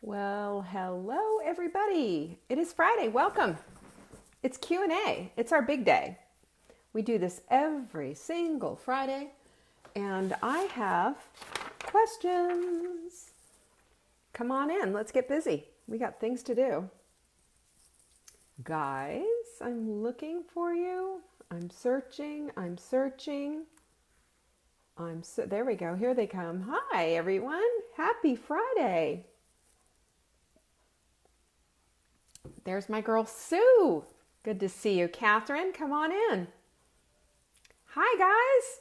Well, hello everybody. It is Friday. Welcome. It's Q&A. It's our big day. We do this every single Friday, and I have questions. Come on in. Let's get busy. We got things to do. Guys, I'm looking for you. I'm searching. There we go. Here they come. Hi everyone. Happy Friday. There's my girl, Sue. Good to see you. Catherine, come on in. Hi, guys.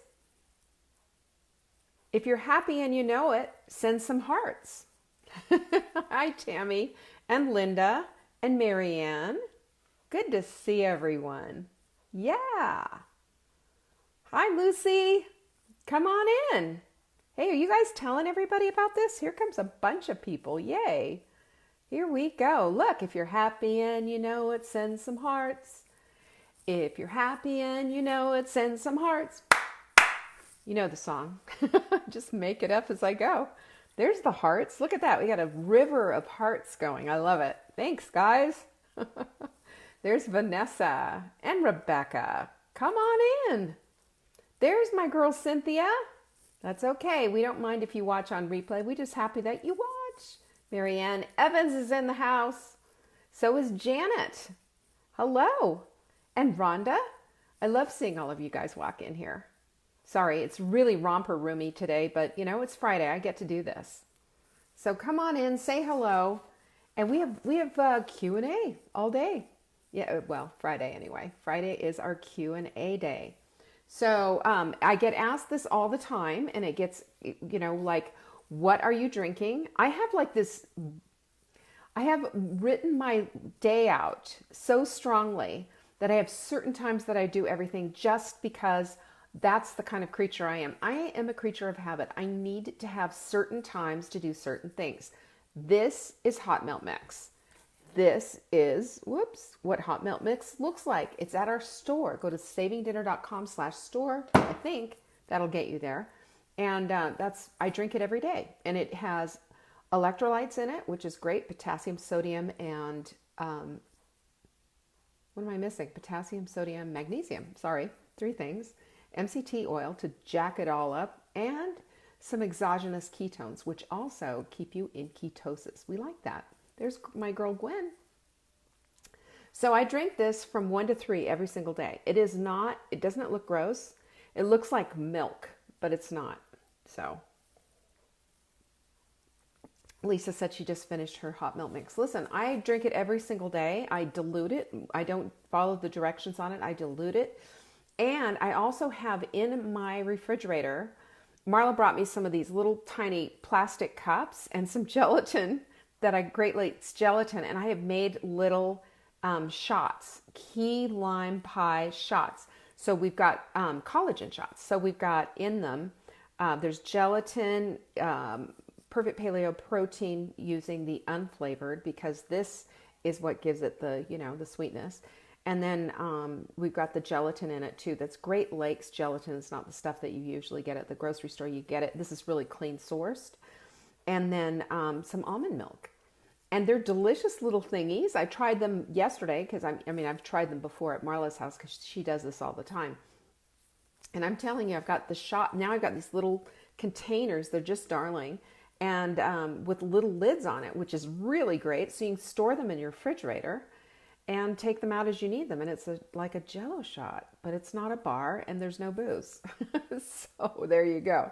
If you're happy and you know it, send some hearts. Hi, Tammy and Linda and Marianne. Good to see everyone. Yeah. Hi, Lucy. Come on in. Hey, are you guys telling everybody about this? Here comes a bunch of people. Yay. Here we go. Look, if you're happy and you know it, send some hearts. If you're happy and you know it, send some hearts. You know the song. Just make it up as I go. There's the hearts. Look at that. We got a river of hearts going. I love it. Thanks, guys. There's Vanessa and Rebecca. Come on in. There's my girl, Cynthia. That's okay. We don't mind if you watch on replay. We're just happy that you watch. Marianne Evans is in the house. So is Janet. Hello. And Rhonda. I love seeing all of you guys walk in here. Sorry, it's really romper roomy today, but you know, it's Friday. I get to do this. So come on in, say hello. And we have Q&A all day. Yeah, well, Friday anyway. Friday is our Q&A day. So I get asked this all the time, and it gets, you know, like, what are you drinking? I have written my day out so strongly that I have certain times that I do everything just because that's the kind of creature I am. I am a creature of habit. I need to have certain times to do certain things. This is hot melt mix. This is, what hot melt mix looks like. It's at our store. Go to savingdinner.com/store. I think that'll get you there. And I drink it every day. And it has electrolytes in it, which is great. Potassium, sodium, and what am I missing? Potassium, sodium, magnesium. Sorry, 3 things. MCT oil to jack it all up, and some exogenous ketones, which also keep you in ketosis. We like that. There's my girl Gwen. So I drink this from 1 to 3 every single day. It doesn't look gross. It looks like milk, but it's not. So Lisa said she just finished her hot milk mix. Listen, I drink it every single day. I dilute it. I don't follow the directions on it. I dilute it. And I also have in my refrigerator, Marla brought me some of these little tiny plastic cups and some gelatin Great Lakes gelatin. And I have made little shots, key lime pie shots. So we've got collagen shots. So we've got in them, there's gelatin, perfect paleo protein using the unflavored, because this is what gives it the, you know, the sweetness. And then we've got the gelatin in it too. That's Great Lakes gelatin. It's not the stuff that you usually get at the grocery store. You get it. This is really clean sourced. And then some almond milk. And they're delicious little thingies. I tried them yesterday because I've tried them before at Marla's house because she does this all the time. And I'm telling you, I've got the shot. Now I've got these little containers. They're just darling. And with little lids on it, which is really great. So you can store them in your refrigerator and take them out as you need them. And it's like a Jell-O shot, but it's not a bar and there's no booze. So there you go.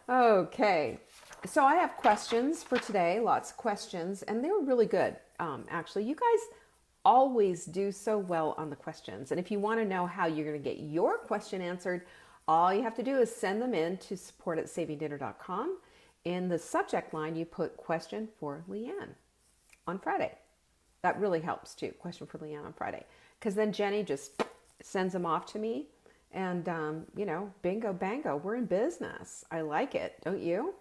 Okay. So I have questions for today, lots of questions, and they were really good. Actually, you guys always do so well on the questions. And if you want to know how you're going to get your question answered, all you have to do is send them in to support@savingdinner.com. In the subject line, you put question for Leanne on Friday. That really helps too. Question for Leanne on Friday. Because then Jenny just sends them off to me. And, you know, bingo, bango, we're in business. I like it, don't you?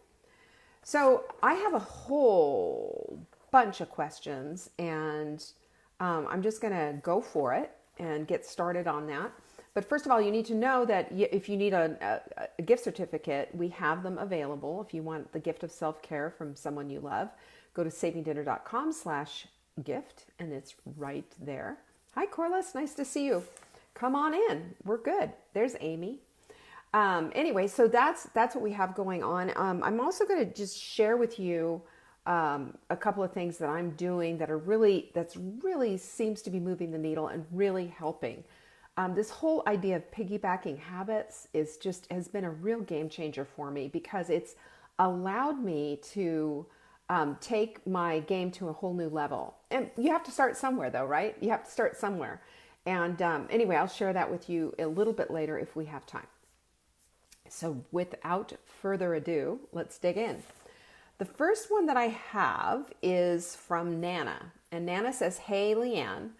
So I have a whole bunch of questions, and I'm just going to go for it and get started on that. But first of all, you need to know that if you need a gift certificate, we have them available. If you want the gift of self-care from someone you love, go to savinggdinner.com/gift, and it's right there. Hi, Corliss. Nice to see you. Come on in. We're good. There's Amy. Anyway, so that's what we have going on. I'm also going to just share with you a couple of things that I'm doing that's really seems to be moving the needle and really helping. This whole idea of piggybacking habits has been a real game changer for me, because it's allowed me to take my game to a whole new level. And you have to start somewhere, though, right? You have to start somewhere. And anyway, I'll share that with you a little bit later if we have time. So without further ado, let's dig in. The first one that I have is from Nana. And Nana says, "Hey, Leanne,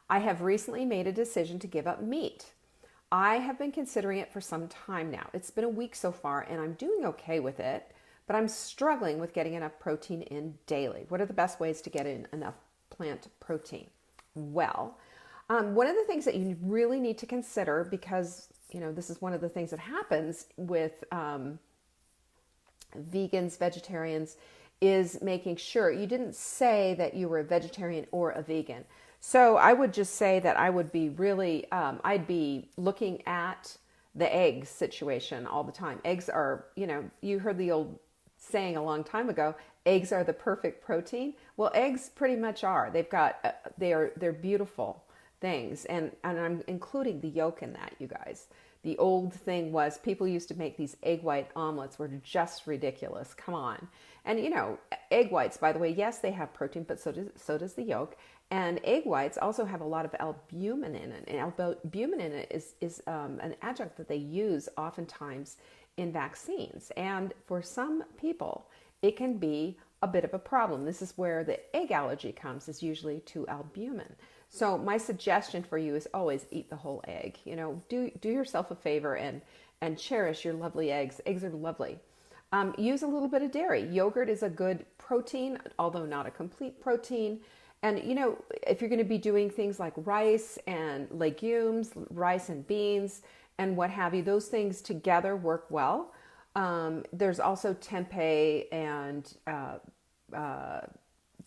I have recently made a decision to give up meat. I have been considering it for some time now. It's been a week so far, and I'm doing okay with it, but I'm struggling with getting enough protein in daily. What are the best ways to get in enough plant protein?" Well, one of the things that you really need to consider, because this is one of the things that happens with vegans, vegetarians, is making sure you didn't say that you were a vegetarian or a vegan. So I would just say that I would be really, I'd be looking at the egg situation all the time. Eggs are, you heard the old saying a long time ago, eggs are the perfect protein. Well, eggs pretty much are. They're beautiful things. And I'm including the yolk in that, you guys. The old thing was people used to make these egg white omelets were just ridiculous. Come on. And egg whites, by the way, yes, they have protein, but so does the yolk. And egg whites also have a lot of albumin in it. And albumin in it is an adjunct that they use oftentimes in vaccines. And for some people, it can be a bit of a problem. This is where the egg allergy comes, is usually to albumin. So my suggestion for you is always eat the whole egg. Do yourself a favor and cherish your lovely eggs. Eggs are lovely. Use a little bit of dairy. Yogurt is a good protein, although not a complete protein. And, if you're going to be doing things like rice and legumes, rice and beans and what have you, those things together work well. There's also tempeh and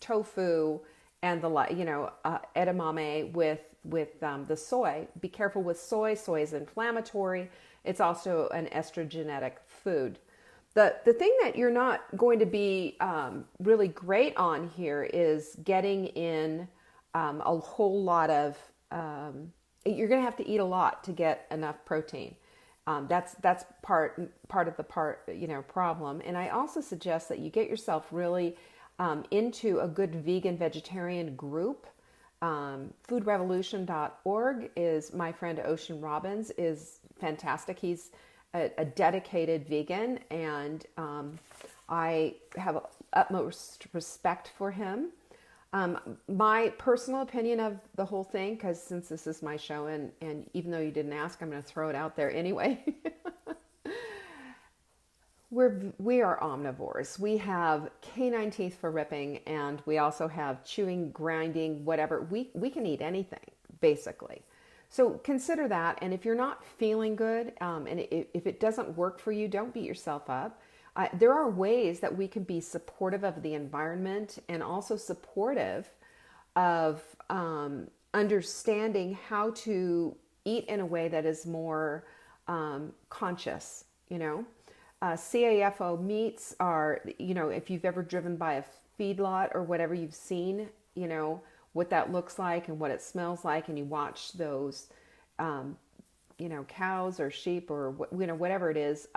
tofu and edamame with the soy. Be careful with soy. Soy is inflammatory. It's also an estrogenic food. The thing that you're not going to be really great on here is getting in a whole lot of, you're going to have to eat a lot to get enough protein. That's part of the problem. And I also suggest that you get yourself really into a good vegan vegetarian group. Foodrevolution.org is my friend Ocean Robbins is fantastic. He's a dedicated vegan, and I have utmost respect for him. My personal opinion of the whole thing, because since this is my show, and even though you didn't ask, I'm going to throw it out there anyway. We are omnivores. We have canine teeth for ripping, and we also have chewing, grinding, whatever. We can eat anything, basically. So consider that, and if you're not feeling good, and if it doesn't work for you, don't beat yourself up. There are ways that we can be supportive of the environment and also supportive of understanding how to eat in a way that is more conscious, CAFO meats are, if you've ever driven by a feedlot or whatever, you've seen, what that looks like and what it smells like, and you watch those, cows or sheep or whatever it is,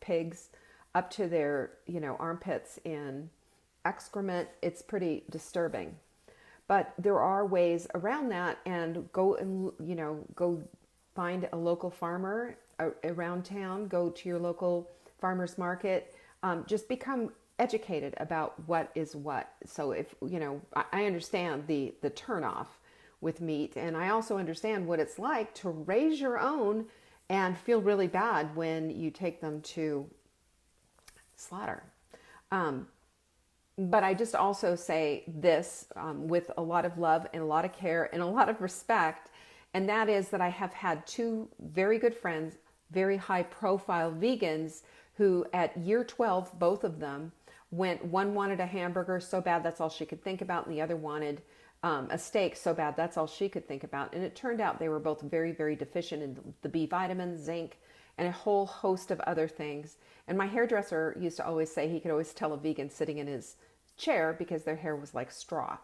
pigs, up to their, armpits in excrement. It's pretty disturbing. But there are ways around that, and go find a local farmer around town, go to your local farmer's market, just become educated about what is what. So if, I understand the turnoff with meat, and I also understand what it's like to raise your own and feel really bad when you take them to slaughter. But I just also say this with a lot of love and a lot of care and a lot of respect, And that is that I have had two very good friends, very high profile vegans, who at year 12, both of them went, one wanted a hamburger so bad that's all she could think about, and the other wanted a steak so bad that's all she could think about. And it turned out they were both very, very deficient in the B vitamins, zinc, and a whole host of other things. And my hairdresser used to always say he could always tell a vegan sitting in his chair because their hair was like straw.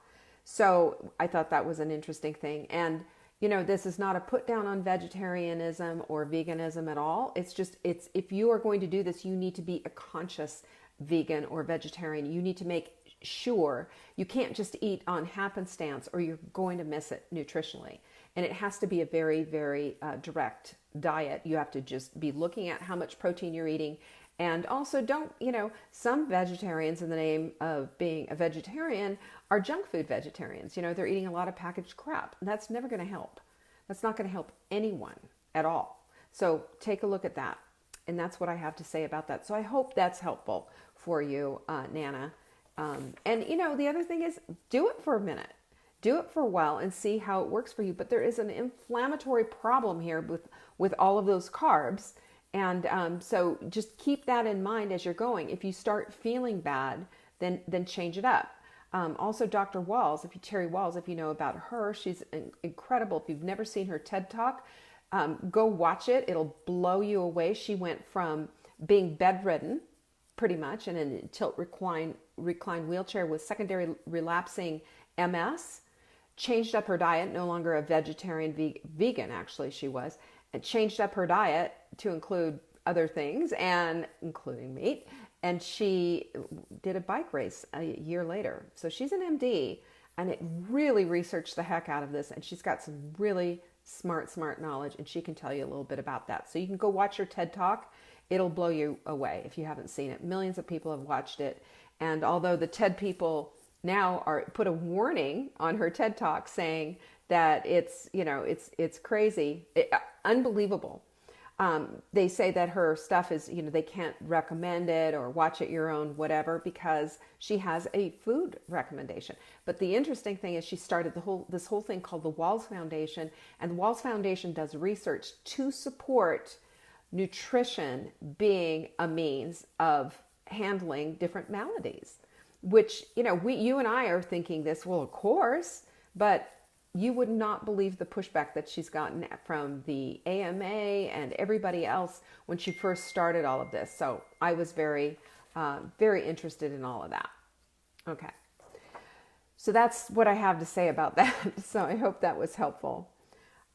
So I thought that was an interesting thing. And you know, this is not a put down on vegetarianism or veganism at all. It's just, it's, if you are going to do this, you need to be a conscious vegan or vegetarian. You need to make sure you can't just eat on happenstance or you're going to miss it nutritionally. And it has to be a very, very direct diet. You have to just be looking at how much protein you're eating. And also don't, you know, some vegetarians in the name of being a vegetarian are junk food vegetarians. You know, they're eating a lot of packaged crap. And that's never going to help. That's not going to help anyone at all. So take a look at that. And that's what I have to say about that. So I hope that's helpful for you, Nana. And, you know, the other thing is do it for a minute. Do it for a while and see how it works for you. But there is an inflammatory problem here with all of those carbs. And so just keep that in mind as you're going. If you start feeling bad, then change it up. Also, Dr. Walls, Terry Walls, if you know about her, she's incredible. If you've never seen her TED Talk, go watch it. It'll blow you away. She went from being bedridden, pretty much, in a tilt recline wheelchair with secondary relapsing MS, changed up her diet, no longer a vegetarian, vegan actually she was, and changed up her diet to include other things, and including meat. And she did a bike race a year later. So she's an MD, and it really researched the heck out of this. And she's got some really smart knowledge, and she can tell you a little bit about that. So you can go watch her TED Talk. It'll blow you away if you haven't seen it. Millions of people have watched it. And although the TED people now put a warning on her TED Talk saying that it's, you know, it's crazy, unbelievable. They say that her stuff is, you know, they can't recommend it or watch it your own, whatever, because she has a food recommendation. But the interesting thing is she started this whole thing called the Walls Foundation, and the Walls Foundation does research to support nutrition being a means of handling different maladies, which, you know, you and I are thinking this, well, of course, but you would not believe the pushback that she's gotten from the AMA and everybody else when she first started all of this. So I was very, very interested in all of that. Okay. So that's what I have to say about that. So I hope that was helpful.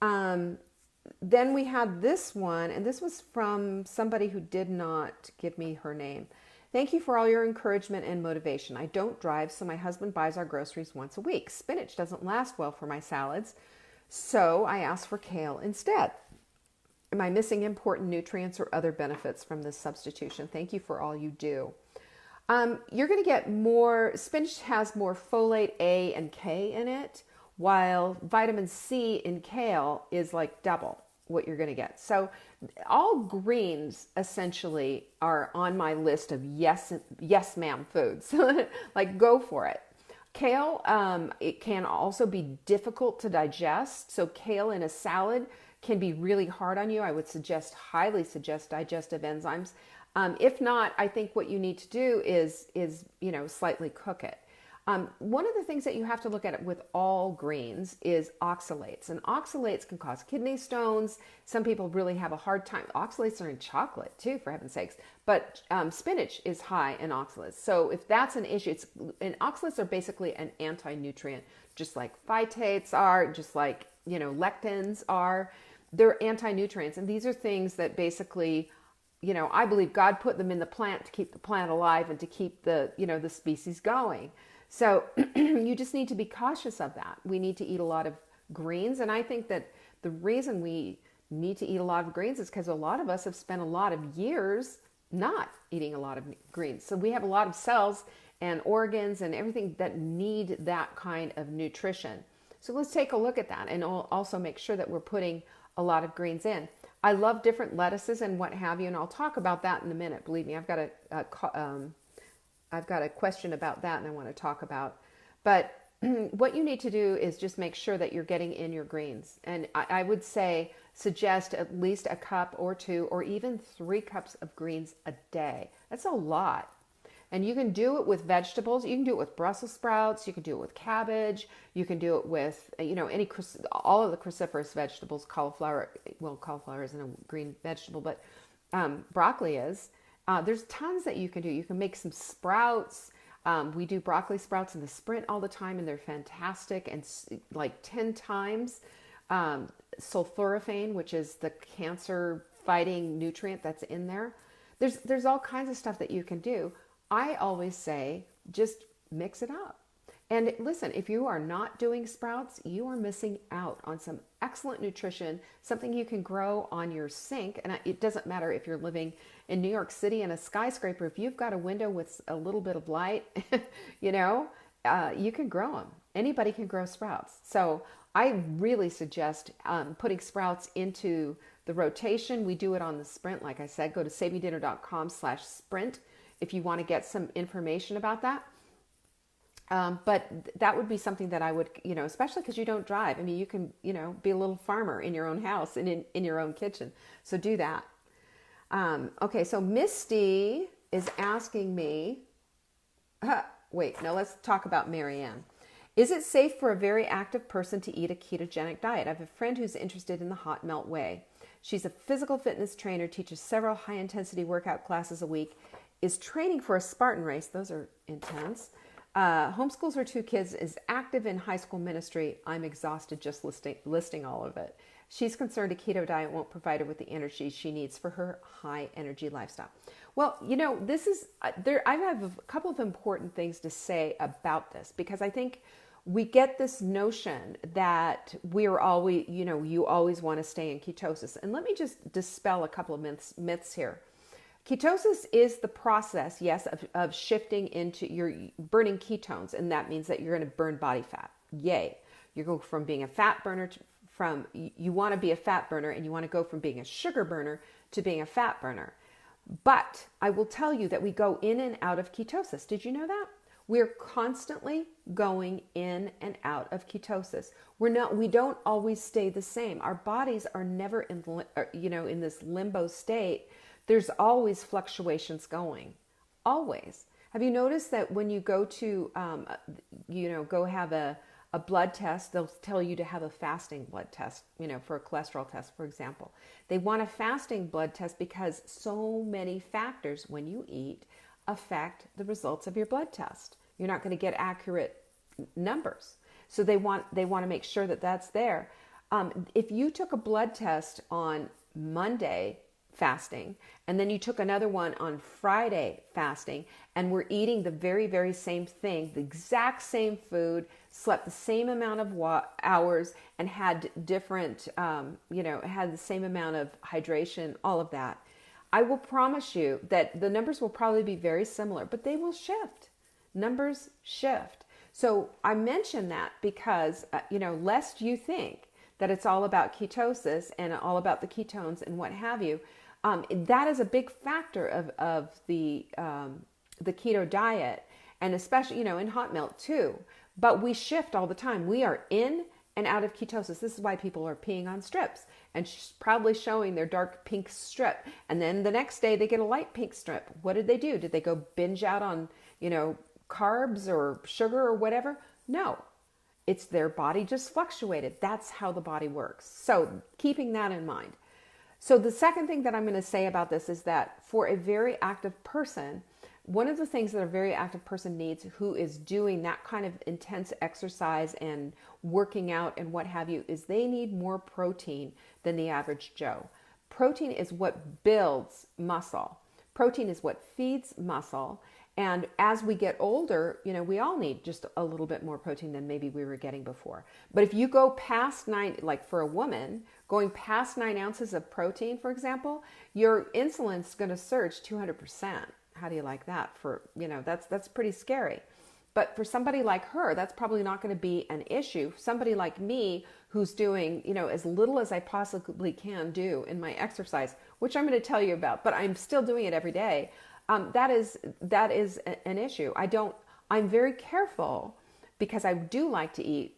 Then we had this one, and this was from somebody who did not give me her name. Thank you for all your encouragement and motivation. I don't drive, so my husband buys our groceries once a week. Spinach doesn't last well for my salads, so I ask for kale instead. Am I missing important nutrients or other benefits from this substitution? Thank you for all you do. You're going to get more, spinach has more folate A and K in it, while vitamin C in kale is like double what you're going to get. So all greens essentially are on my list of yes ma'am foods. Like, go for it. Kale, it can also be difficult to digest. So kale in a salad can be really hard on you. I would highly suggest digestive enzymes. If not, I think what you need to do is, you know, slightly cook it. One of the things that you have to look at with all greens is oxalates. And oxalates can cause kidney stones. Some people really have a hard time. Oxalates are in chocolate too, for heaven's sakes. But spinach is high in oxalates. So if that's an issue, and oxalates are basically an anti-nutrient, just like phytates are, just like, you know, lectins are. They're anti-nutrients. And these are things that basically, you know, I believe God put them in the plant to keep the plant alive and to keep the, you know, the species going. So you just need to be cautious of that. We need to eat a lot of greens. And I think that the reason we need to eat a lot of greens is because a lot of us have spent a lot of years not eating a lot of greens. So we have a lot of cells and organs and everything that need that kind of nutrition. So let's take a look at that and also make sure that we're putting a lot of greens in. I love different lettuces and what have you, and I'll talk about that in a minute. Believe me, I've got a question about that and I want to talk about. But what you need to do is just make sure that you're getting in your greens. And I would say suggest at least a cup or two or even 3 cups of greens a day. That's a lot. And you can do it with vegetables. You can do it with Brussels sprouts. You can do it with cabbage. You can do it with, all of the cruciferous vegetables. Cauliflower, well, cauliflower isn't a green vegetable, but broccoli is. There's tons that you can do. You can make some sprouts. We do broccoli sprouts in the Sprint all the time, and they're fantastic. And like 10 times sulforaphane, which is the cancer-fighting nutrient that's in there. There's all kinds of stuff that you can do. I always say, just mix it up. And listen, if you are not doing sprouts, you are missing out on some excellent nutrition, something you can grow on your sink. And it doesn't matter if you're living in New York City in a skyscraper. If you've got a window with a little bit of light, you can grow them. Anybody can grow sprouts. So I really suggest putting sprouts into the rotation. We do it on the Sprint. Like I said, go to saveydinner.com/sprint if you want to get some information about that. But that would be something that I would, especially because you don't drive. I mean, you can, be a little farmer in your own house and in your own kitchen. So do that. Okay, so Misty is asking me, let's talk about Marianne. Is it safe for a very active person to eat a ketogenic diet? I have a friend who's interested in the hot melt whey. She's a physical fitness trainer, teaches several high-intensity workout classes a week, is training for a Spartan race. Those are intense. Homeschools her 2 kids, is active in high school ministry. I'm exhausted just listing all of it. She's concerned a keto diet won't provide her with the energy she needs for her high energy lifestyle. Well, this is there. I have a couple of important things to say about this, because I think we get this notion that we're always, you always want to stay in ketosis. And let me just dispel a couple of myths here. Ketosis is the process, yes, of shifting into your burning ketones, and that means that you're going to burn body fat. Yay. You go from being a fat burner you want to be a fat burner, and you want to go from being a sugar burner to being a fat burner. But I will tell you that we go in and out of ketosis. Did you know that? We're constantly going in and out of ketosis. We don't always stay the same. Our bodies are never in this limbo state. There's always fluctuations going, always. Have you noticed that when you go to, go have a blood test, they'll tell you to have a fasting blood test, for a cholesterol test, for example. They want a fasting blood test because so many factors when you eat affect the results of your blood test. You're not going to get accurate numbers. So they want to make sure that that's there. If you took a blood test on Monday fasting, and then you took another one on Friday fasting, and were eating the very, very same thing, the exact same food, slept the same amount of hours, and had different, had the same amount of hydration, all of that, I will promise you that the numbers will probably be very similar, but they will shift. Numbers shift. So I mention that because, lest you think that it's all about ketosis and all about the ketones and what have you, that is a big factor of the keto diet, and especially, in hot melt too. But we shift all the time. We are in and out of ketosis. This is why people are peeing on strips and probably showing their dark pink strip. And then the next day they get a light pink strip. What did they do? Did they go binge out on, carbs or sugar or whatever? No. It's their body just fluctuated. That's how the body works. So keeping that in mind. So the second thing that I'm going to say about this is that for a very active person, one of the things that a very active person needs who is doing that kind of intense exercise and working out and what have you is they need more protein than the average Joe. Protein is what builds muscle. Protein is what feeds muscle. And as we get older, we all need just a little bit more protein than maybe we were getting before. But if you go past 9, like for a woman, going past 9 ounces of protein, for example, your insulin's going to surge 200%. How do you like that? That's pretty scary. But for somebody like her, that's probably not going to be an issue. Somebody like me who's doing, as little as I possibly can do in my exercise, which I'm going to tell you about, but I'm still doing it every day. That is an issue. I'm very careful because I do like to eat,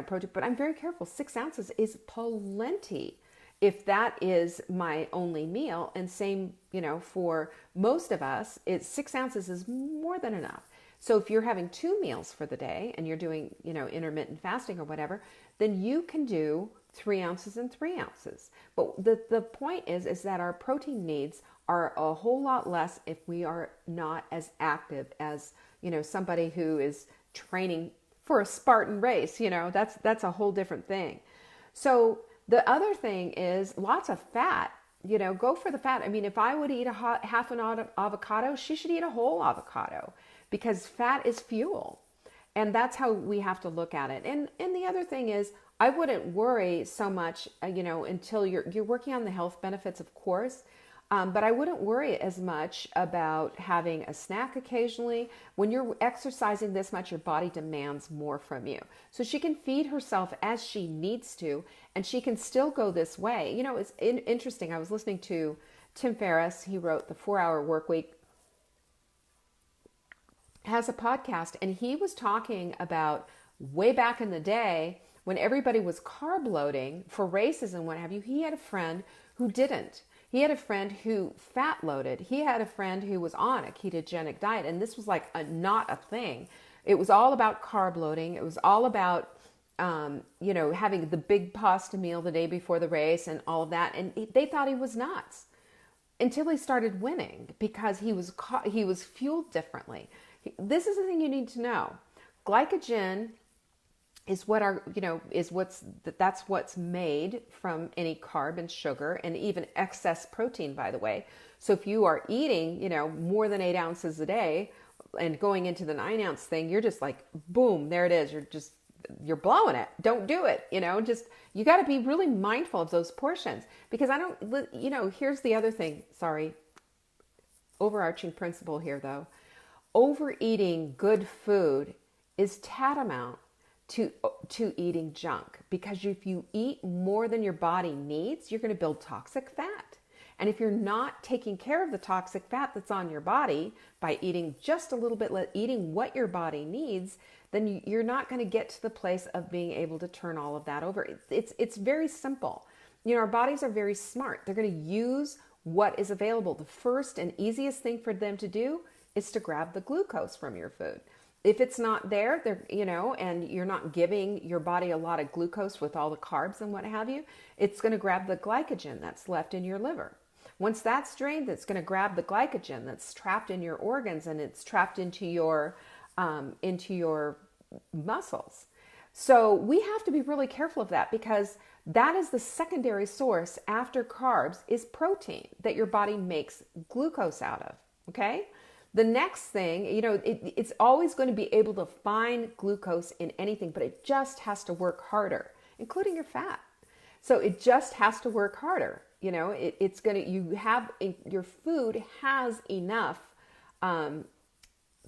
protein, but I'm very careful. 6 ounces is plenty if that is my only meal. And same, for most of us, 6 ounces is more than enough. So if you're having 2 meals for the day and you're doing, intermittent fasting or whatever, then you can do 3 ounces and 3 ounces. But the point is that our protein needs are a whole lot less if we are not as active as, somebody who is training for a Spartan race. That's a whole different thing. So the other thing is lots of fat. Go for the fat. I mean, if I would eat half an avocado, she should eat a whole avocado, because fat is fuel. And that's how we have to look at it. And the other thing is, I wouldn't worry so much, until you're working on the health benefits, of course. But I wouldn't worry as much about having a snack occasionally. When you're exercising this much, your body demands more from you. So she can feed herself as she needs to, and she can still go this way. It's interesting. I was listening to Tim Ferriss. He wrote The 4-Hour Workweek, has a podcast, and he was talking about way back in the day when everybody was carb loading for races and what have you. He had a friend who didn't. He had a friend who fat loaded. He had a friend who was on a ketogenic diet, and this was like not a thing. It was all about carb loading. It was all about, having the big pasta meal the day before the race and all of that. And they thought he was nuts until he started winning, because he was fueled differently. This is the thing you need to know. Glycogen is that's what's made from any carb and sugar and even excess protein, by the way. So if you are eating, more than 8 ounces a day and going into the 9-ounce thing, you're just like, boom, there it is. You're blowing it. Don't do it. You got to be really mindful of those portions, because here's the other thing. Sorry. Overarching principle here though. Overeating good food is tantamount to eating junk, because if you eat more than your body needs, you're going to build toxic fat. And if you're not taking care of the toxic fat that's on your body by eating just a little bit, eating what your body needs, then you're not going to get to the place of being able to turn all of that over. It's very simple. Our bodies are very smart. They're going to use what is available. The first and easiest thing for them to do is to grab the glucose from your food. If it's not there, and you're not giving your body a lot of glucose with all the carbs and what have you, it's going to grab the glycogen that's left in your liver. Once that's drained, it's going to grab the glycogen that's trapped in your organs, and it's trapped into your muscles. So we have to be really careful of that, because that is the secondary source after carbs is protein that your body makes glucose out of. Okay? The next thing, it's always going to be able to find glucose in anything, but it just has to work harder, including your fat. So it just has to work harder. Your food has enough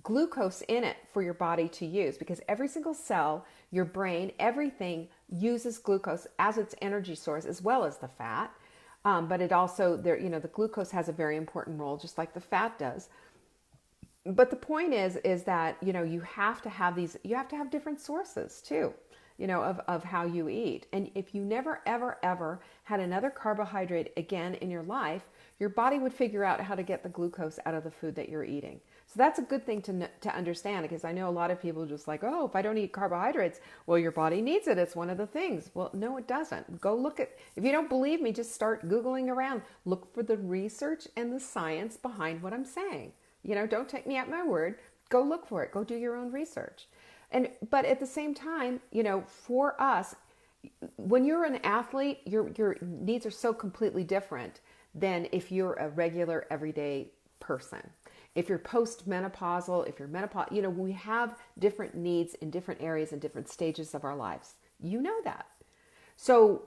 glucose in it for your body to use, because every single cell, your brain, everything uses glucose as its energy source, as well as the fat. But it also, the glucose has a very important role, just like the fat does. But the point is that, you have to have different sources too, of how you eat. And if you never, ever, ever had another carbohydrate again in your life, your body would figure out how to get the glucose out of the food that you're eating. So that's a good thing to understand, because I know a lot of people are just like, oh, if I don't eat carbohydrates, well, your body needs it. It's one of the things. Well, no, it doesn't. Go look if you don't believe me, just start Googling around. Look for the research and the science behind what I'm saying. Don't take me at my word. Go look for it. Go do your own research. But at the same time, for us, when you're an athlete, your needs are so completely different than if you're a regular everyday person. If you're postmenopausal, if you're menopausal, we have different needs in different areas and different stages of our lives. You know that. So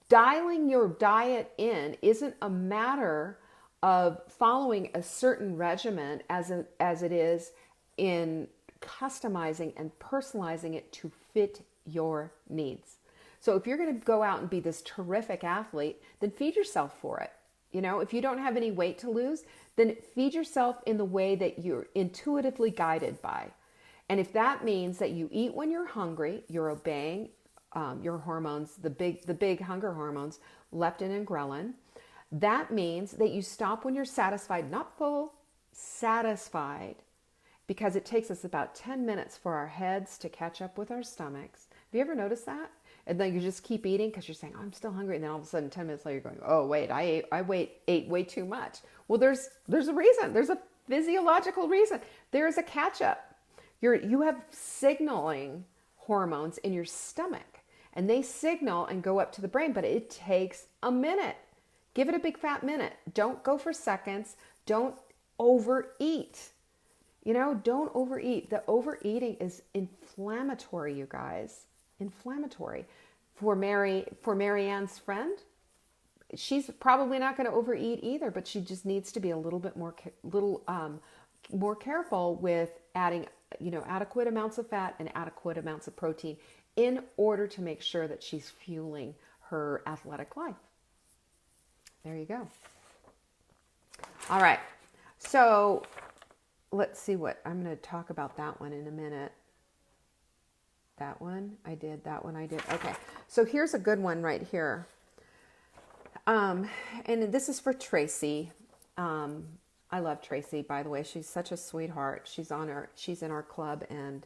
dialing your diet in isn't a matter of following a certain regimen as it is in customizing and personalizing it to fit your needs. So if you're going to go out and be this terrific athlete, then feed yourself for it. If you don't have any weight to lose, then feed yourself in the way that you're intuitively guided by. And if that means that you eat when you're hungry, you're obeying your hormones, the big hunger hormones, leptin and ghrelin. That means that you stop when you're satisfied, not full, satisfied, because it takes us about 10 minutes for our heads to catch up with our stomachs. Have you ever noticed that? And then you just keep eating because you're saying, oh, I'm still hungry. And then all of a sudden, 10 minutes later, you're going, oh, wait, I ate way too much. Well, there's a reason. There's a physiological reason. There's a catch up. You have signaling hormones in your stomach, and they signal and go up to the brain, but it takes a minute. Give it a big fat minute. Don't go for seconds. Don't overeat. Don't overeat. The overeating is inflammatory, you guys. Inflammatory. For Marianne's friend, she's probably not going to overeat either, but she just needs to be a little bit more careful with adding, adequate amounts of fat and adequate amounts of protein in order to make sure that she's fueling her athletic life. There you go. All right. So let's see what I'm going to talk about that one in a minute. That one I did. Okay. So here's a good one right here. And this is for Tracy. I love Tracy, by the way. She's such a sweetheart. She's in our club, and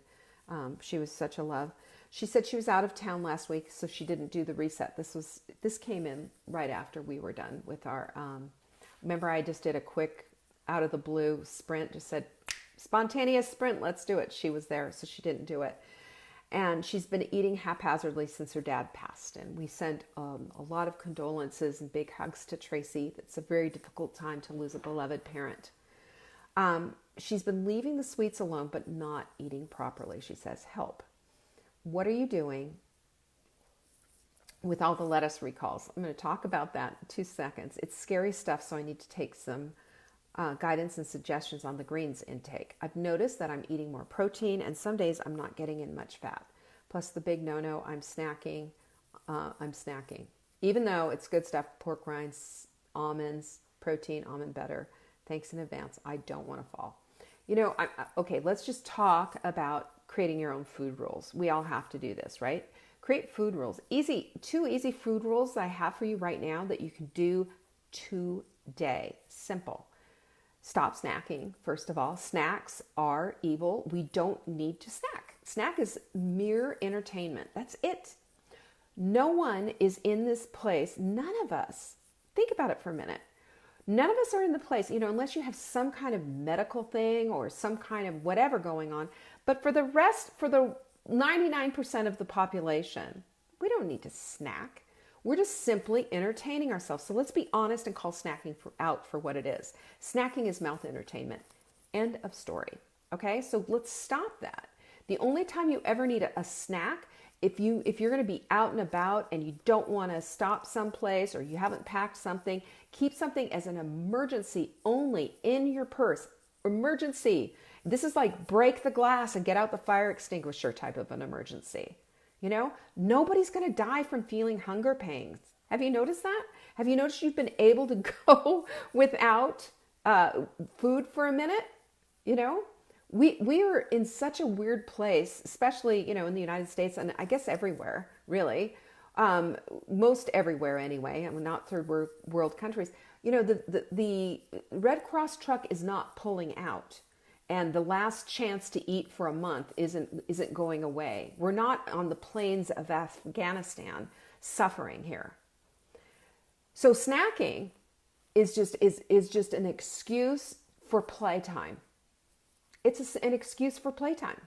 she was such a love. She said she was out of town last week, so she didn't do the reset. This came in right after we were done with our, remember I just did a quick out of the blue sprint, just said spontaneous sprint, let's do it. She was there, so she didn't do it. And she's been eating haphazardly since her dad passed. And we sent a lot of condolences and big hugs to Tracy. It's a very difficult time to lose a beloved parent. She's been leaving the sweets alone, but not eating properly. She says, help. What are you doing with all the lettuce recalls? I'm going to talk about that in 2 seconds. It's scary stuff, so I need to take some guidance and suggestions on the greens intake. I've noticed that I'm eating more protein, and some days I'm not getting in much fat. Plus the big no-no, I'm snacking. Even though it's good stuff, pork rinds, almonds, protein, almond butter. Thanks in advance. I don't want to fall. Okay, let's just talk about creating your own food rules. We all have to do this, right? Create food rules. Two easy food rules that I have for you right now that you can do today. Simple. Stop snacking, first of all. Snacks are evil. We don't need to snack. Snack is mere entertainment. That's it. No one is in this place. None of us. Think about it for a minute. None of us are in the place, unless you have some kind of medical thing or some kind of whatever going on. But for the 99% of the population, we don't need to snack. We're just simply entertaining ourselves. So let's be honest and call snacking out for what it is. Snacking is mouth entertainment. End of story. Okay, so let's stop that. The only time you ever need a snack, if you're going to be out and about and you don't want to stop someplace or you haven't packed something, keep something as an emergency only in your purse. Emergency. This is like break the glass and get out the fire extinguisher type of an emergency. Nobody's going to die from feeling hunger pangs. Have you noticed that? Have you noticed you've been able to go without food for a minute? We are in such a weird place, especially, in the United States and I guess everywhere, really. Most everywhere anyway, not third world countries. The Red Cross truck is not pulling out. And the last chance to eat for a month isn't going away. We're not on the plains of Afghanistan suffering here. So snacking is just an excuse for playtime. It's an excuse for playtime.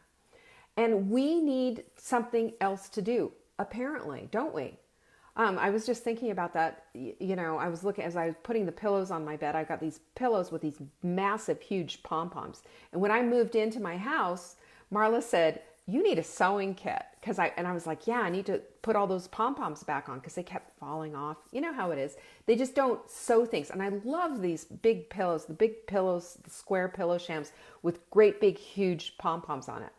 And we need something else to do, apparently, don't we? I was just thinking about that. I was looking as I was putting the pillows on my bed. I got these pillows with these massive, huge pom-poms. And when I moved into my house, Marla said, you need a sewing kit. I was like, yeah, I need to put all those pom-poms back on because they kept falling off. You know how it is. They just don't sew things. And I love these big pillows, the square pillow shams with great big, huge pom-poms on it.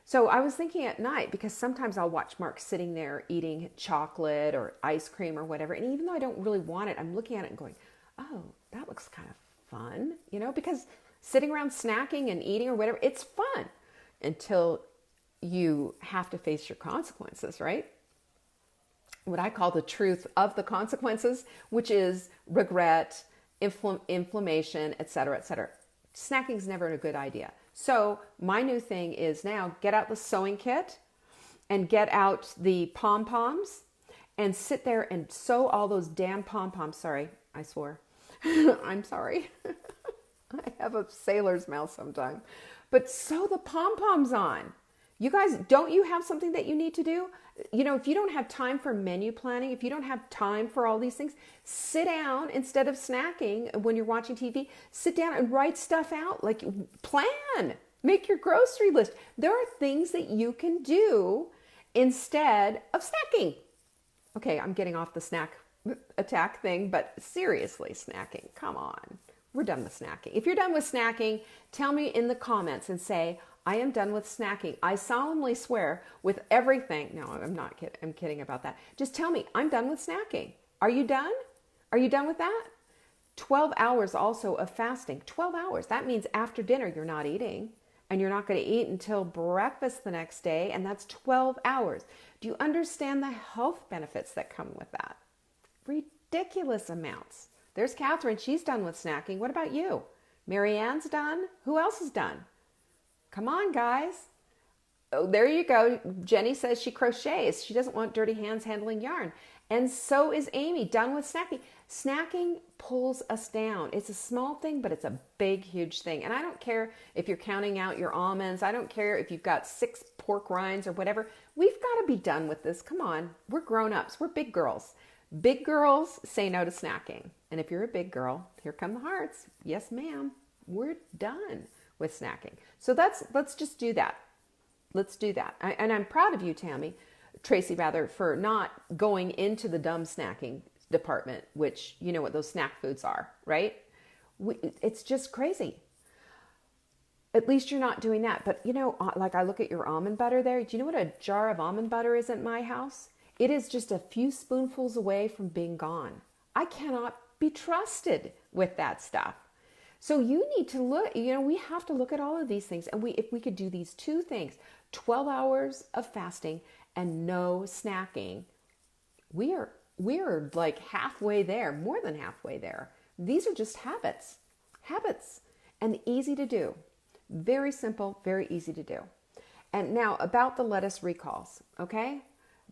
So I was thinking at night, because sometimes I'll watch Mark sitting there eating chocolate or ice cream or whatever. And even though I don't really want it, I'm looking at it and going, oh, that looks kind of fun, because sitting around snacking and eating or whatever, it's fun. until you have to face your consequences, right? What I call the truth of the consequences, which is regret, inflammation, etc., etc. Snacking is never a good idea. So my new thing is now get out the sewing kit and get out the pom-poms and sit there and sew all those damn pom-poms. Sorry, I swore. I'm sorry. I have a sailor's mouth sometimes. But sew the pom-poms on. You guys, don't you have something that you need to do? You know, if you don't have time for menu planning, if you don't have time for all these things, sit down instead of snacking when you're watching TV. Sit down and write stuff out. Like, plan. Make your grocery list. There are things that you can do instead of snacking. Okay, I'm getting off the snack attack thing, but seriously, snacking. Come on. We're done with snacking. If you're done with snacking, tell me in the comments and say, I am done with snacking. I solemnly swear with everything. No, I'm not kidding. I'm kidding about that. Just tell me, I'm done with snacking. Are you done? Are you done with that? 12 hours also of fasting. 12 hours. That means after dinner, you're not eating. And you're not going to eat until breakfast the next day. And that's 12 hours. Do you understand the health benefits that come with that? Ridiculous amounts. There's Catherine. She's done with snacking. What about you? Marianne's done. Who else is done? Come on, guys. Oh, there you go. Jenny says she crochets. She doesn't want dirty hands handling yarn. And so is Amy, done with snacking. Snacking pulls us down. It's a small thing, but it's a big, huge thing. And I don't care if you're counting out your almonds. I don't care if you've got 6 pork rinds or whatever. We've got to be done with this. Come on. We're grown-ups. We're big girls. Big girls say no to snacking. And if you're a big girl, here come the hearts. Yes, ma'am. We're done with snacking. So let's just do that. Let's do that. And I'm proud of you, Tracy, for not going into the dumb snacking department, which you know what those snack foods are, right? It's just crazy. At least you're not doing that. But you know, like I look at your almond butter there. Do you know what a jar of almond butter is at my house? It is just a few spoonfuls away from being gone. I cannot be trusted with that stuff. So you need to look, you know, we have to look at all of these things. And if we could do these 2 things, 12 hours of fasting and no snacking, we're like halfway there, more than halfway there. These are just habits, and easy to do. Very simple, very easy to do. And now about the lettuce recalls, okay?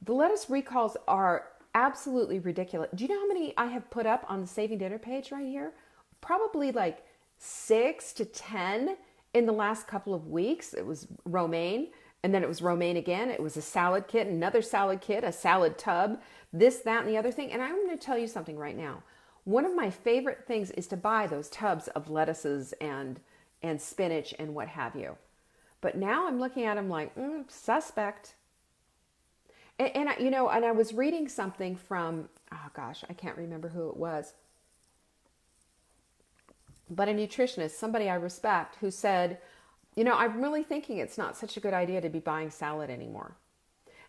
The lettuce recalls are absolutely ridiculous. Do you know how many I have put up on the Saving Dinner page right here? Probably like 6 to 10 in the last couple of weeks. It was romaine, and then it was romaine again. It was a salad kit, another salad kit, a salad tub, this, that, and the other thing. And I'm going to tell you something right now. One of my favorite things is to buy those tubs of lettuces and spinach and what have you. But now I'm looking at them like, suspect. And I was reading something from, oh gosh, I can't remember who it was, but a nutritionist, somebody I respect, who said, you know, I'm really thinking it's not such a good idea to be buying salad anymore.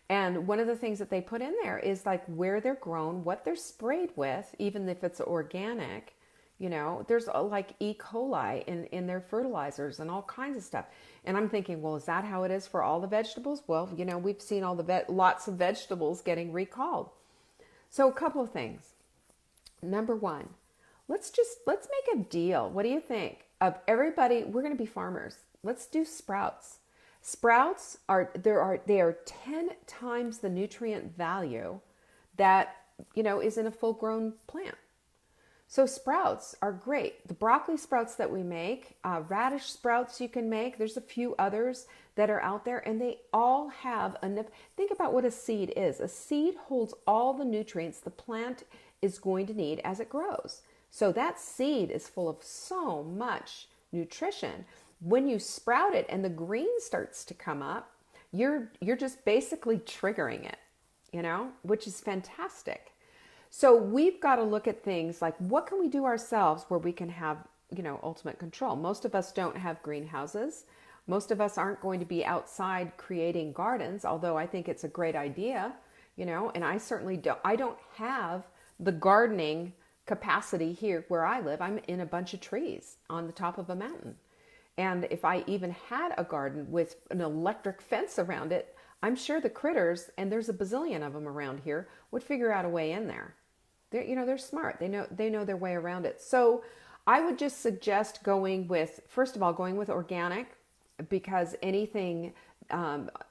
And one of the things that they put in there is like where they're grown, what they're sprayed with, even if it's organic. You know, there's like E. coli in their fertilizers and all kinds of stuff. And I'm thinking, well, is that how it is for all the vegetables? Well, you know, we've seen lots of vegetables getting recalled. So a couple of things. Number 1, let's make a deal. What do you think? Of everybody, we're going to be farmers. Let's do sprouts. Sprouts are 10 times the nutrient value that, you know, is in a full-grown plant. So sprouts are great. The broccoli sprouts that we make, radish sprouts you can make. There's a few others that are out there, and they all have enough. Think about what a seed is. A seed holds all the nutrients the plant is going to need as it grows. So that seed is full of so much nutrition. When you sprout it and the green starts to come up, you're just basically triggering it, you know, which is fantastic. So we've got to look at things like what can we do ourselves where we can have, you know, ultimate control. Most of us don't have greenhouses. Most of us aren't going to be outside creating gardens, although I think it's a great idea, you know, and I certainly don't. I don't have the gardening capacity here where I live. I'm in a bunch of trees on the top of a mountain. And if I even had a garden with an electric fence around it, I'm sure the critters, and there's a bazillion of them around here, would figure out a way in there. They're smart. They know their way around it. So I would just suggest going with, first of all, going with organic, because anything,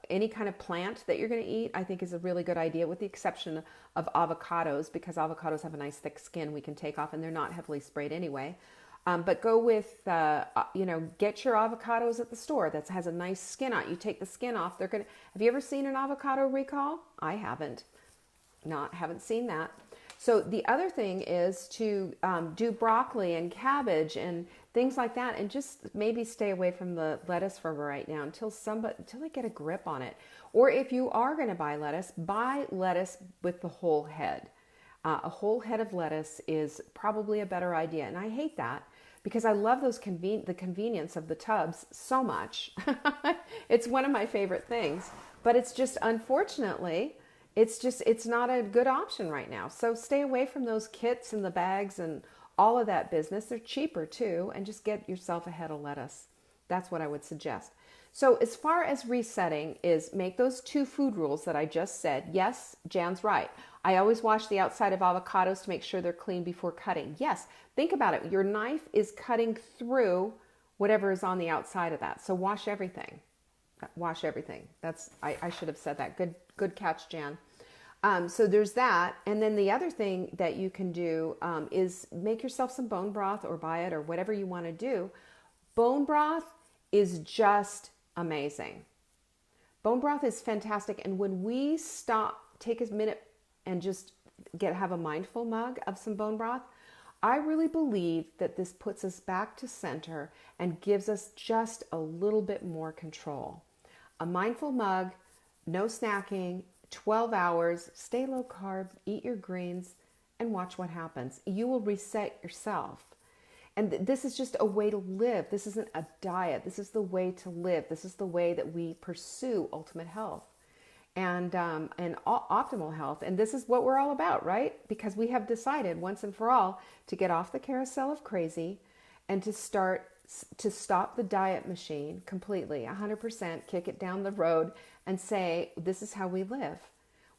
any kind of plant that you're going to eat, I think is a really good idea, with the exception of avocados, because avocados have a nice thick skin we can take off, and they're not heavily sprayed anyway. But go with, get your avocados at the store that has a nice skin on it. You take the skin off. Have you ever seen an avocado recall? I haven't seen that. So the other thing is to do broccoli and cabbage and things like that, and just maybe stay away from the lettuce for right now until they get a grip on it. Or if you are going to buy lettuce with the whole head. A whole head of lettuce is probably a better idea, and I hate that because I love the convenience of the tubs so much. It's one of my favorite things, but it's just, unfortunately, it's not a good option right now. So stay away from those kits and the bags and all of that business. They're cheaper too, and just get yourself a head of lettuce. That's what I would suggest. So as far as resetting is, make those 2 food rules that I just said. Yes, Jan's right. I always wash the outside of avocados to make sure they're clean before cutting. Yes, think about it. Your knife is cutting through whatever is on the outside of that. So wash everything. Wash everything. I should have said that. Good catch, Jan. So there's that. And then the other thing that you can do is make yourself some bone broth, or buy it, or whatever you want to do. Bone broth is just amazing. Bone broth is fantastic. And when we take a minute and just have a mindful mug of some bone broth, I really believe that this puts us back to center and gives us just a little bit more control. A mindful mug, no snacking, 12 hours, stay low carb, eat your greens, and watch what happens. You will reset yourself. And this is just a way to live. This isn't a diet. This is the way to live. This is the way that we pursue ultimate health and optimal health. And this is what we're all about, right? Because we have decided once and for all to get off the carousel of crazy and to stop the diet machine completely, 100%, kick it down the road and say, this is how we live.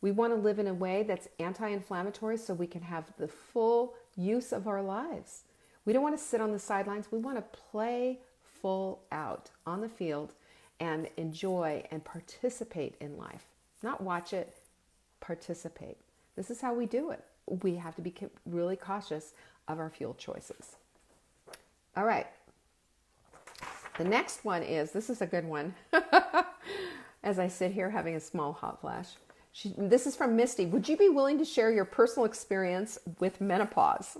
We want to live in a way that's anti-inflammatory so we can have the full use of our lives. We don't want to sit on the sidelines. We want to play full out on the field and enjoy and participate in life. Not watch it, participate. This is how we do it. We have to be really cautious of our fuel choices. All right. The next one this is a good one. As I sit here having a small hot flash. This is from Misty. Would you be willing to share your personal experience with menopause?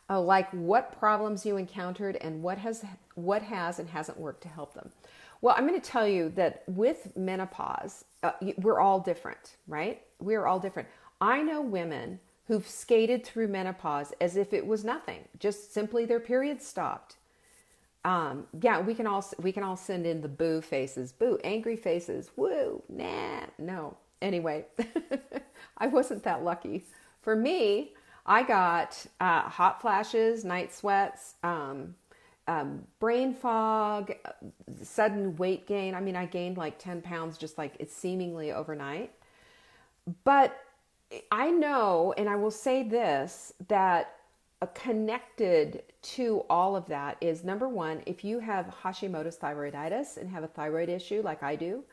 Like what problems you encountered and what has and hasn't worked to help them? Well, I'm going to tell you that with menopause, we're all different, right? We're all different. I know women who've skated through menopause as if it was nothing, just simply their period stopped. Yeah, we can all send in the boo faces, boo, angry faces, woo, nah, no. Anyway, I wasn't that lucky. For me, I got hot flashes, night sweats, brain fog, sudden weight gain. I mean, I gained like 10 pounds just like it's seemingly overnight. But I know, and I will say this, that connected to all of that is, number one, if you have Hashimoto's thyroiditis and have a thyroid issue like I do,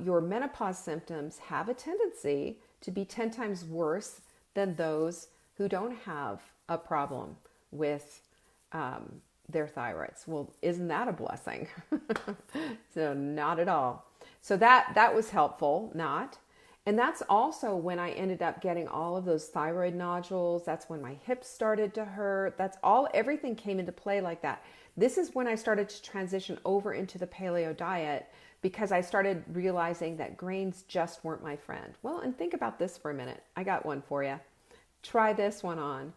your menopause symptoms have a tendency to be 10 times worse than those who don't have a problem with their thyroids. Well, isn't that a blessing? So not at all. So that was helpful, not. And that's also when I ended up getting all of those thyroid nodules. That's when my hips started to hurt. Everything came into play like that. This is when I started to transition over into the paleo diet because I started realizing that grains just weren't my friend. Well, and think about this for a minute. I got one for you. Try this one on.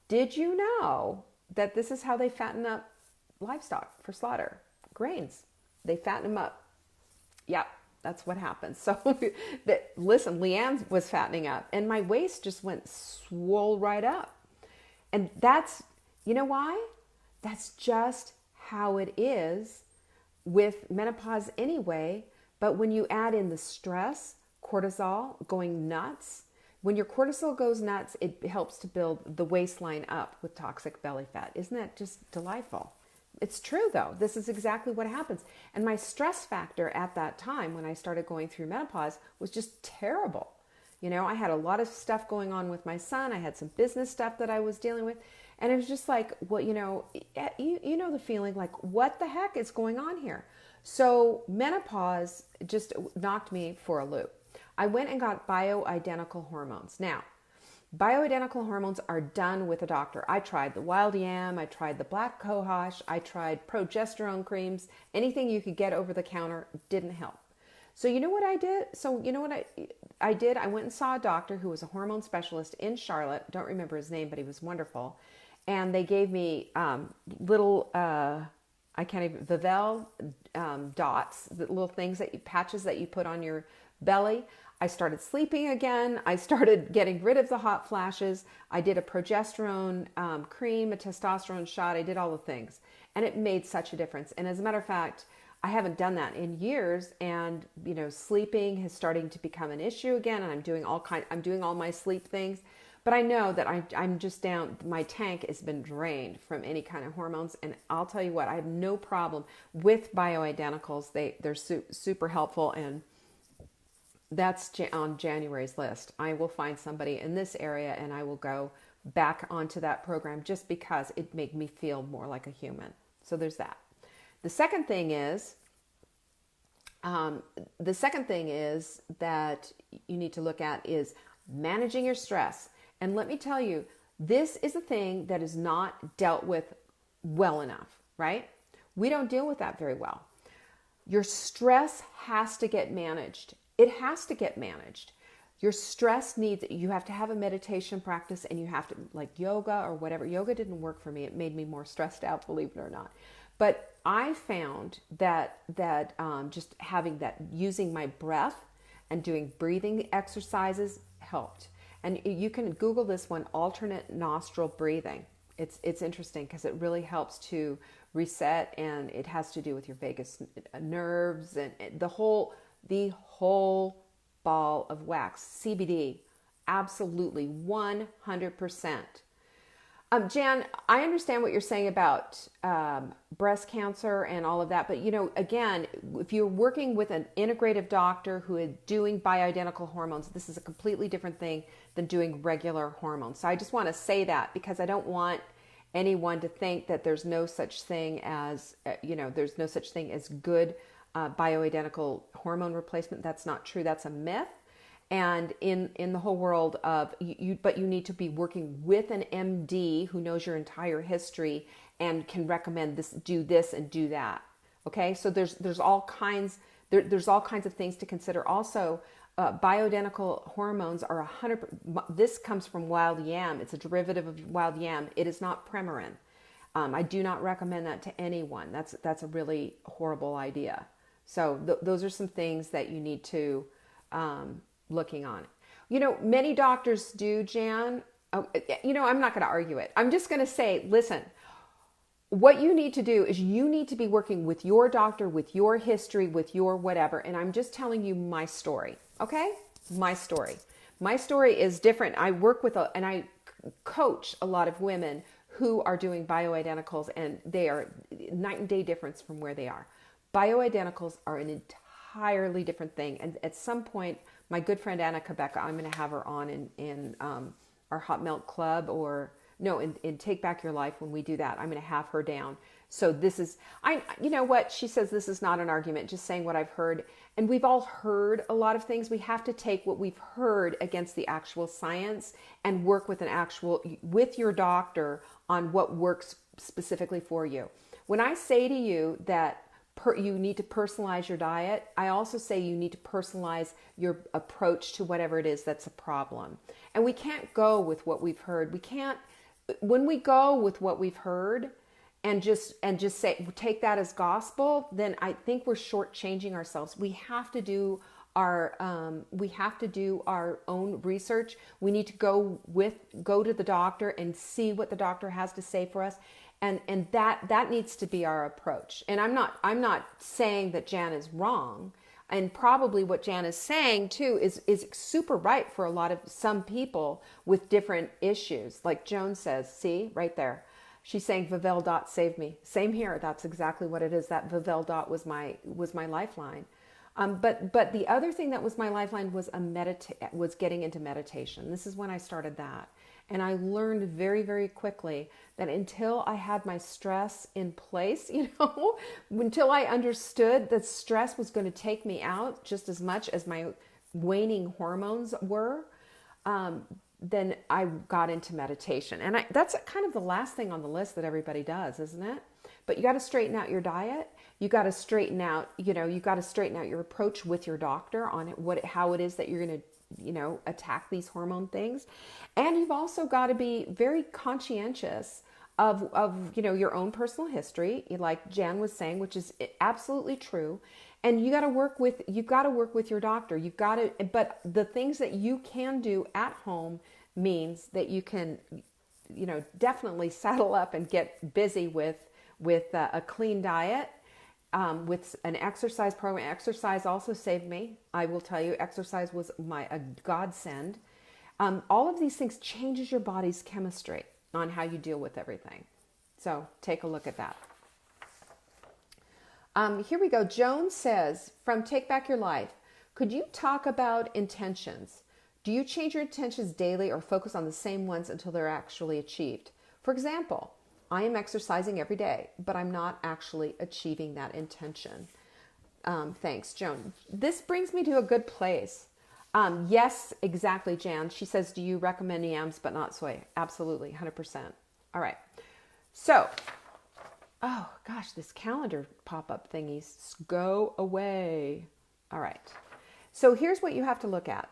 Did you know that this is how they fatten up livestock for slaughter? Grains. They fatten them up. Yeah, that's what happens. So listen, Leanne was fattening up and my waist just swole right up. And you know why? That's just how it is with menopause anyway, but when you add in the stress, cortisol going nuts, when your cortisol goes nuts, it helps to build the waistline up with toxic belly fat. Isn't that just delightful? It's true though. This is exactly what happens. And my stress factor at that time when I started going through menopause was just terrible. You know, I had a lot of stuff going on with my son. I had some business stuff that I was dealing with. And it was just like, well, you know the feeling like, what the heck is going on here? So menopause just knocked me for a loop. I went and got bioidentical hormones. Now, bioidentical hormones are done with a doctor. I tried the wild yam, I tried the black cohosh, I tried progesterone creams, anything you could get over the counter didn't help. So you know what I did? I did? I went and saw a doctor who was a hormone specialist in Charlotte. Don't remember his name, but he was wonderful. And they gave me little, Vivelle dots, the little things patches that you put on your belly. I started sleeping again. I started getting rid of the hot flashes. I did a progesterone cream, a testosterone shot. I did all the things. And it made such a difference. And as a matter of fact, I haven't done that in years. And, you know, sleeping is starting to become an issue again. And I'm doing all my sleep things. But I know that I'm just down, my tank has been drained from any kind of hormones. And I'll tell you what, I have no problem with bioidenticals. They're super helpful, and that's on January's list. I will find somebody in this area and I will go back onto that program just because it made me feel more like a human. So there's that. The second thing is that you need to look at is managing your stress. And let me tell you, this is a thing that is not dealt with well enough, right? We don't deal with that very well. Your stress has to get managed. It has to get managed. Your stress you have to have a meditation practice, and you have to, like yoga or whatever. Yoga didn't work for me. It made me more stressed out, believe it or not. But I found that just having that, using my breath and doing breathing exercises helped. And you can Google this one, alternate nostril breathing. It's interesting because it really helps to reset, and it has to do with your vagus nerves and the whole ball of wax. CBD, absolutely 100%. Jan, I understand what you're saying about breast cancer and all of that, but you know, again, if you're working with an integrative doctor who is doing bioidentical hormones, this is a completely different thing than doing regular hormones. So I just want to say that because I don't want anyone to think that there's no such thing as, there's no such thing as good bioidentical hormone replacement. That's not true. That's a myth. And in the whole world of but you need to be working with an MD who knows your entire history and can recommend this, do this and do that. Okay, so there's all kinds of things to consider. Also, bioidentical hormones are 100%. This comes from wild yam. It's a derivative of wild yam. It is not Premarin. I do not recommend that to anyone. That's a really horrible idea. So those are some things that you need to looking on. You know, many doctors do, Jan. I'm not going to argue it. I'm just going to say, listen, what you need to do is you need to be working with your doctor, with your history, with your whatever. And I'm just telling you my story. Okay? My story. My story is different. I work with and I coach a lot of women who are doing bioidenticals, and they are night and day difference from where they are. Bioidenticals are an entirely different thing. And at some point, my good friend Anna Kabeka, I'm going to have her on in our Hot Melt Club, in Take Back Your Life. When we do that, I'm going to have her down. So this is, you know what? She says this is not an argument, just saying what I've heard. And we've all heard a lot of things. We have to take what we've heard against the actual science and work with with your doctor on what works specifically for you. When I say to you that you need to personalize your diet, I also say you need to personalize your approach to whatever it is that's a problem. And we can't go with what we've heard. When we go with what we've heard and just say, take that as gospel, then I think we're shortchanging ourselves. We have to do our own research. We need to go to the doctor and see what the doctor has to say for us. And that needs to be our approach. And I'm not saying that Jan is wrong. And probably what Jan is saying too is super right for a lot of some people with different issues. Like Joan says, see right there. She's saying Vivelle dot saved me. Same here. That's exactly what it is. That Vivelle dot was my lifeline. But the other thing that was my lifeline was was getting into meditation. This is when I started that. And I learned very, very quickly that until I had my stress in place, until I understood that stress was going to take me out just as much as my waning hormones were, then I got into meditation. And that's kind of the last thing on the list that everybody does, isn't it? But you got to straighten out your diet. You got to straighten out, you got to straighten out your approach with your doctor on how it is that you're going to, attack these hormone things. And you've also got to be very conscientious of your own personal history, like Jan was saying, which is absolutely true. And you've got to work with your doctor. But the things that you can do at home means that you can, definitely saddle up and get busy with a clean diet, with an exercise program. Exercise also saved me. I will tell you, exercise was a godsend. All of these things changes your body's chemistry on how you deal with everything. So take a look at that. Here we go. Joan says, from Take Back Your Life, could you talk about intentions? Do you change your intentions daily or focus on the same ones until they're actually achieved? For example, I am exercising every day, but I'm not actually achieving that intention. Thanks, Joan. This brings me to a good place. Yes, exactly, Jan. She says, do you recommend yams but not soy? Absolutely, 100%. All right. So, oh gosh, this calendar pop-up thingies go away. All right. So here's what you have to look at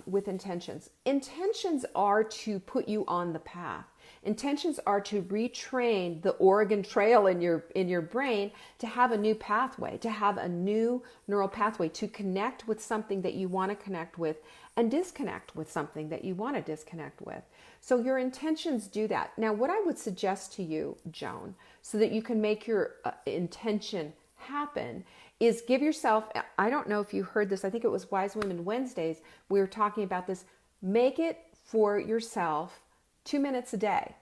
with intentions. Intentions are to put you on the path. Intentions are to retrain the Oregon Trail in your brain to have a new pathway, to have a new neural pathway, to connect with something that you want to connect with and disconnect with something that you want to disconnect with. So your intentions do that. Now, what I would suggest to you, Joan, so that you can make your intention happen is give yourself, I don't know if you heard this, I think it was Wise Women Wednesdays, we were talking about this, make it for yourself 2 minutes a day.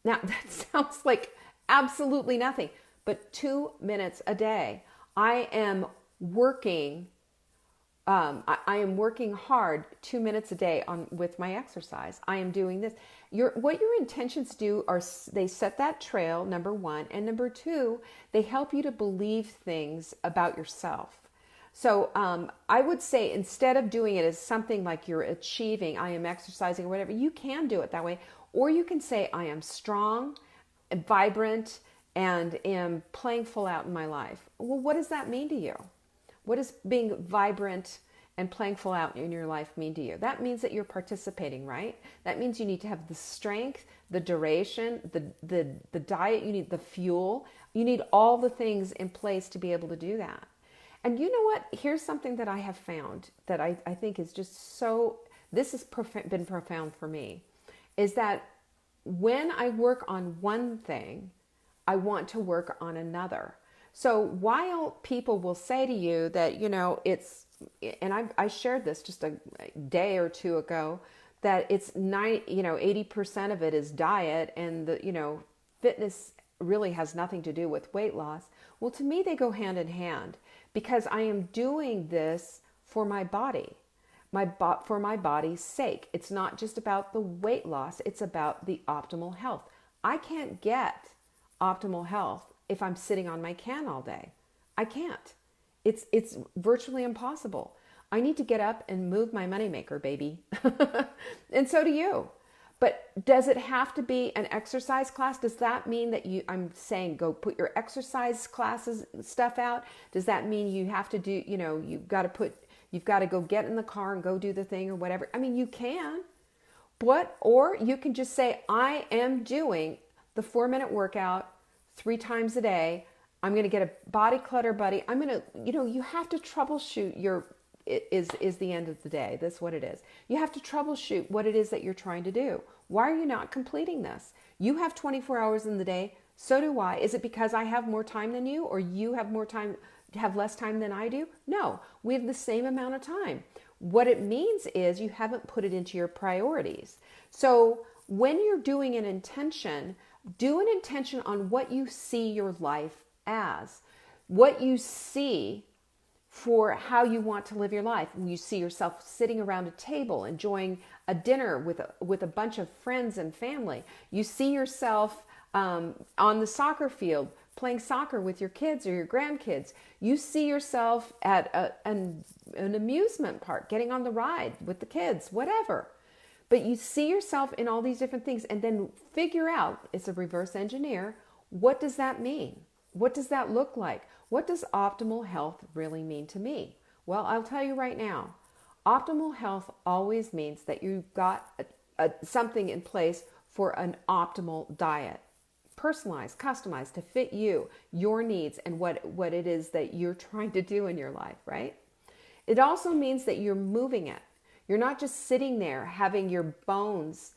Now, that sounds like absolutely nothing, but 2 minutes a day. I am working hard 2 minutes a day with my exercise. I am doing this. What your intentions do are they set that trail, number one, and number two, they help you to believe things about yourself. So I would say instead of doing it as something like you're achieving, I am exercising or whatever, you can do it that way. Or you can say, I am strong, and vibrant, and am playing full out in my life. Well, what does that mean to you? What does being vibrant and playing full out in your life mean to you? That means that you're participating, right? That means you need to have the strength, the duration, the diet, you need the fuel. You need all the things in place to be able to do that. And you know what? Here's something that I have found that I think is just so, this has been profound for me, is that when I work on one thing, I want to work on another. So while people will say to you that, it's, and I shared this just a day or two ago, that it's 80% of it is diet and fitness really has nothing to do with weight loss. Well, to me, they go hand in hand because I am doing this for my body. For my body's sake. It's not just about the weight loss, it's about the optimal health. I can't get optimal health if I'm sitting on my can all day. I can't. It's virtually impossible. I need to get up and move my moneymaker, baby. And so do you. But does it have to be an exercise class? Does that mean that I'm saying go put your exercise classes stuff out? Does that mean you have to do, you've got to go get in the car and go do the thing or whatever? I mean, you can. Or you can just say, I am doing the 4-minute workout 3 times a day. I'm going to get a body clutter buddy. I'm going to, you have to troubleshoot is the end of the day. That's what it is. You have to troubleshoot what it is that you're trying to do. Why are you not completing this? You have 24 hours in the day. So do I. Is it because I have more time than you, or you have more time, have less time than I do? No, we have the same amount of time. What it means is you haven't put it into your priorities. So when you're doing an intention, do an intention on what you see your life as, what you see for how you want to live your life. You see yourself sitting around a table, enjoying a dinner with a bunch of friends and family. You see yourself on the soccer field, playing soccer with your kids or your grandkids. You see yourself at an amusement park, getting on the ride with the kids, whatever. But you see yourself in all these different things, and then figure out, it's a reverse engineer, what does that mean? What does that look like? What does optimal health really mean to me? Well, I'll tell you right now, optimal health always means that you've got something in place for an optimal diet. Personalized, customized to fit you, your needs, and what it is that you're trying to do in your life, right? It also means that you're moving it. You're not just sitting there having your bones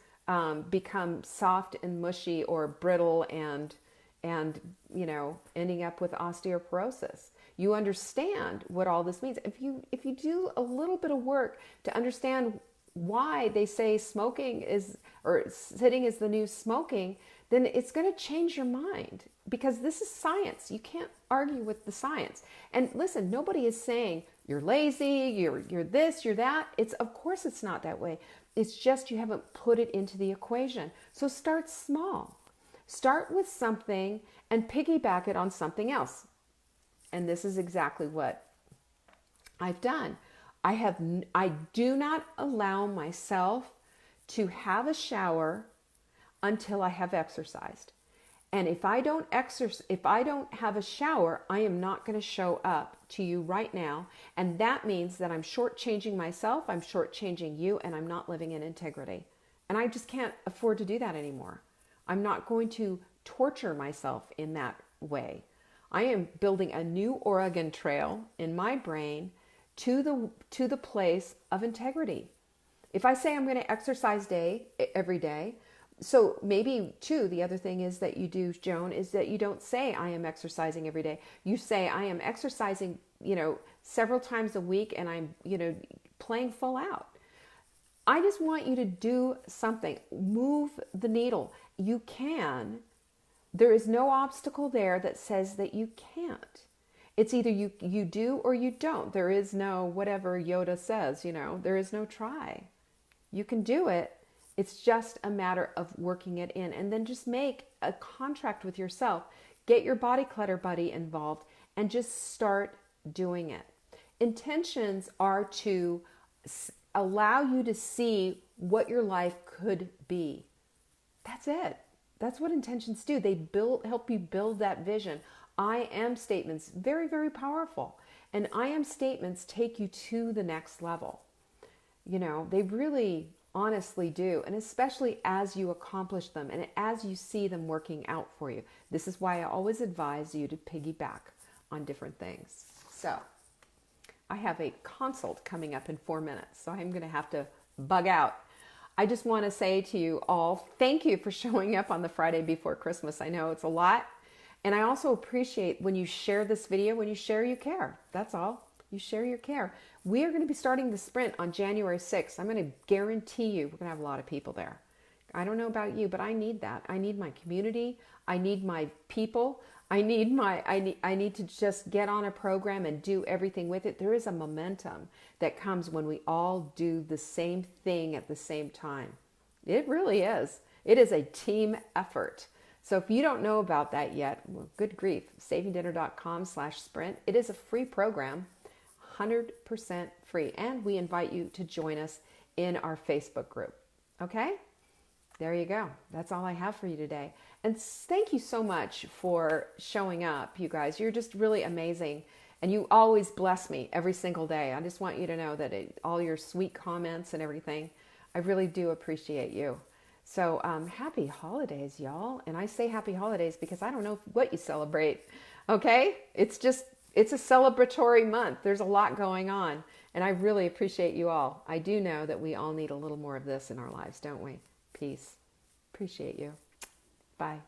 become soft and mushy or brittle and ending up with osteoporosis. You understand what all this means. If you do a little bit of work to understand why they say smoking is, or sitting is the new smoking, then it's going to change your mind, because this is science. You can't argue with the science. And listen, nobody is saying you're lazy, you're this, you're that. Of course it's not that way. It's just you haven't put it into the equation. So start small. Start with something and piggyback it on something else. And this is exactly what I've done. I do not allow myself to have a shower until I have exercised. And if I don't have a shower, I am not going to show up to you right now. And that means that I'm shortchanging myself, I'm shortchanging you, and I'm not living in integrity. And I just can't afford to do that anymore. I'm not going to torture myself in that way. I am building a new Oregon Trail in my brain to the place of integrity. If I say I'm going to exercise every day, so maybe too, the other thing is that you do, Joan, is that you don't say I am exercising every day. You say I am exercising, several times a week, and I'm, playing full out. I just want you to do something. Move the needle. You can. There is no obstacle there that says that you can't. It's either you do or you don't. There is no whatever Yoda says, there is no try. You can do it. It's just a matter of working it in, and then just make a contract with yourself. Get your body clutter buddy involved and just start doing it. Intentions are to allow you to see what your life could be. That's it. That's what intentions do. They help you build that vision. I am statements, very, very powerful. And I am statements take you to the next level. They really honestly do. And especially as you accomplish them and as you see them working out for you. This is why I always advise you to piggyback on different things. So I have a consult coming up in 4 minutes, so I'm going to have to bug out. I just want to say to you all, thank you for showing up on the Friday before Christmas. I know it's a lot. And I also appreciate when you share this video, when you share, you care. That's all. You share your care. We are going to be starting the sprint on January 6th. I'm going to guarantee you we're going to have a lot of people there. I don't know about you, but I need that. I need my community. I need my people. I need to just get on a program and do everything with it. There is a momentum that comes when we all do the same thing at the same time. It really is. It is a team effort. So if you don't know about that yet, well, good grief, savingdinner.com/sprint. It is a free program, 100% free. And we invite you to join us in our Facebook group. Okay? There you go. That's all I have for you today. And thank you so much for showing up, you guys. You're just really amazing. And you always bless me every single day. I just want you to know that all your sweet comments and everything, I really do appreciate you. So happy holidays, y'all. And I say happy holidays because I don't know what you celebrate. Okay? It's a celebratory month. There's a lot going on. And I really appreciate you all. I do know that we all need a little more of this in our lives, don't we? Peace. Appreciate you. Bye.